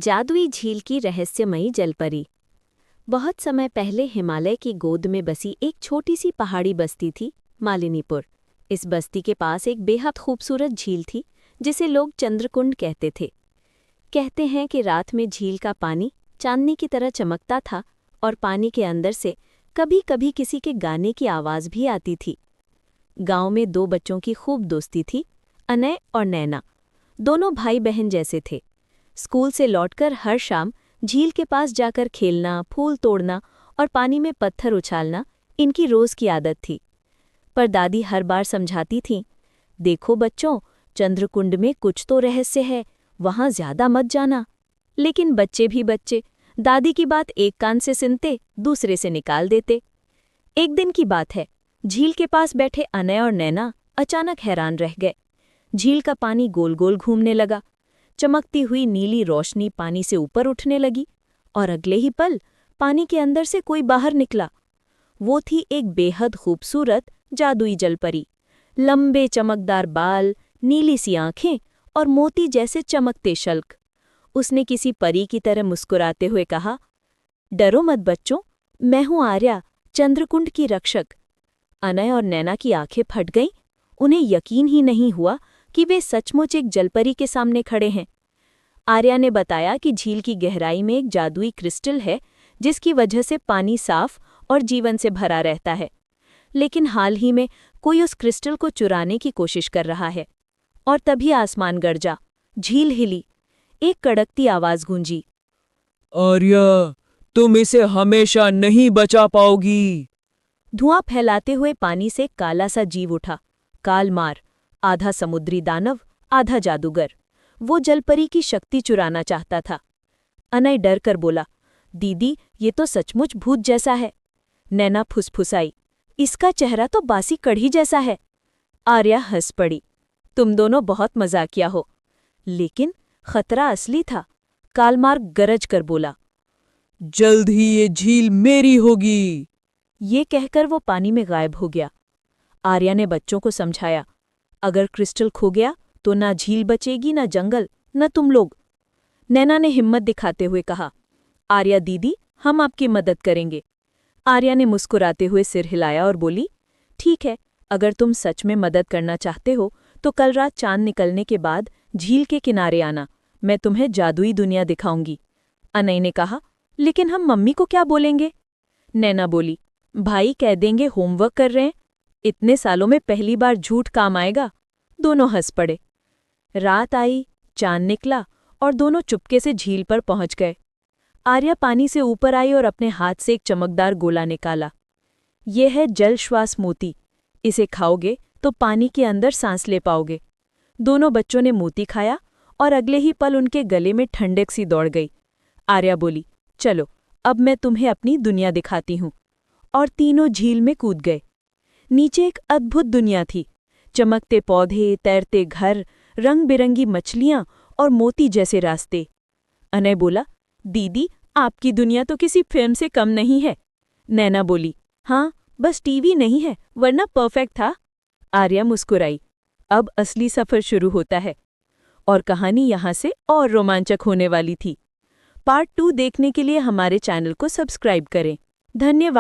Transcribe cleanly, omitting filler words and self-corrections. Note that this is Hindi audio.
जादुई झील की रहस्यमयी जलपरी। बहुत समय पहले हिमालय की गोद में बसी एक छोटी सी पहाड़ी बस्ती थी, मालिनीपुर। इस बस्ती के पास एक बेहद खूबसूरत झील थी जिसे लोग चंद्रकुंड कहते थे। कहते हैं कि रात में झील का पानी चांदनी की तरह चमकता था और पानी के अंदर से कभी कभी किसी के गाने की आवाज़ भी आती थी। गांव में दो बच्चों की खूब दोस्ती थी, अनय और नैना। दोनों भाई बहन जैसे थे। स्कूल से लौटकर हर शाम झील के पास जाकर खेलना, फूल तोड़ना और पानी में पत्थर उछालना इनकी रोज की आदत थी। पर दादी हर बार समझाती थीं, देखो बच्चों, चंद्रकुंड में कुछ तो रहस्य है, वहां ज्यादा मत जाना। लेकिन बच्चे भी बच्चे, दादी की बात एक कान से सुनते, दूसरे से निकाल देते। एक दिन की बात है, झील के पास बैठे अनय और नैना अचानक हैरान रह गए। झील का पानी गोल गोल घूमने लगा, चमकती हुई नीली रोशनी पानी से ऊपर उठने लगी और अगले ही पल पानी के अंदर से कोई बाहर निकला। वो थी एक बेहद खूबसूरत जादुई जलपरी। लंबे चमकदार बाल, नीली सी आंखें और मोती जैसे चमकते शल्क। उसने किसी परी की तरह मुस्कुराते हुए कहा, डरो मत बच्चों, मैं हूं आर्या, चंद्रकुंड की रक्षक। अनय और नैना की आंखें फट गईं। उन्हें यकीन ही नहीं हुआ कि वे सचमुच एक जलपरी के सामने खड़े हैं। आर्या ने बताया कि झील की गहराई में एक जादुई क्रिस्टल है जिसकी वजह से पानी साफ और जीवन से भरा रहता है। लेकिन हाल ही में कोई उस क्रिस्टल को चुराने की कोशिश कर रहा है। और तभी आसमान गरजा, झील हिली, एक कड़कती आवाज गूंजी, आर्या, तुम इसे हमेशा नहीं बचा पाओगी। धुआं फैलाते हुए पानी से काला सा जीव उठा, कालमार, आधा समुद्री दानव, आधा जादूगर। वो जलपरी की शक्ति चुराना चाहता था। अनय डर कर बोला, दीदी, ये तो सचमुच भूत जैसा है। नैना फुसफुसाई, इसका चेहरा तो बासी कढ़ी जैसा है। आर्या हंस पड़ी, तुम दोनों बहुत मजाकिया हो। लेकिन खतरा असली था। कालमार गरज कर बोला, जल्द ही ये झील मेरी होगी। ये कहकर वो पानी में गायब हो गया। आर्या ने बच्चों को समझाया, अगर क्रिस्टल खो गया तो ना झील बचेगी, ना जंगल, न तुम लोग। नैना ने हिम्मत दिखाते हुए कहा, आर्या दीदी, हम आपकी मदद करेंगे। आर्या ने मुस्कुराते हुए सिर हिलाया और बोली, ठीक है, अगर तुम सच में मदद करना चाहते हो तो कल रात चांद निकलने के बाद झील के किनारे आना, मैं तुम्हें जादुई दुनिया दिखाऊंगी। अनय ने कहा, लेकिन हम मम्मी को क्या बोलेंगे? नैना बोली, भाई कह देंगे होमवर्क कर रहे हैं। इतने सालों में पहली बार झूठ काम आएगा। दोनों हंस पड़े। रात आई, चांद निकला और दोनों चुपके से झील पर पहुंच गए। आर्या पानी से ऊपर आई और अपने हाथ से एक चमकदार गोला निकाला। यह है जल श्वास मोती, इसे खाओगे तो पानी के अंदर सांस ले पाओगे। दोनों बच्चों ने मोती खाया और अगले ही पल उनके गले में ठंडक सी दौड़ गई। आर्या बोली, चलो अब मैं तुम्हें अपनी दुनिया दिखाती हूँ। और तीनों झील में कूद गए। नीचे एक अद्भुत दुनिया थी, चमकते पौधे, तैरते घर, रंग बिरंगी मछलियां और मोती जैसे रास्ते। अनय बोला, दीदी, आपकी दुनिया तो किसी फिल्म से कम नहीं है। नैना बोली, हाँ, बस टीवी नहीं है, वरना परफेक्ट था। आर्या मुस्कुराई, अब असली सफर शुरू होता है। और कहानी यहाँ से और रोमांचक होने वाली थी। पार्ट 2 देखने के लिए हमारे चैनल को सब्सक्राइब करें। धन्यवाद।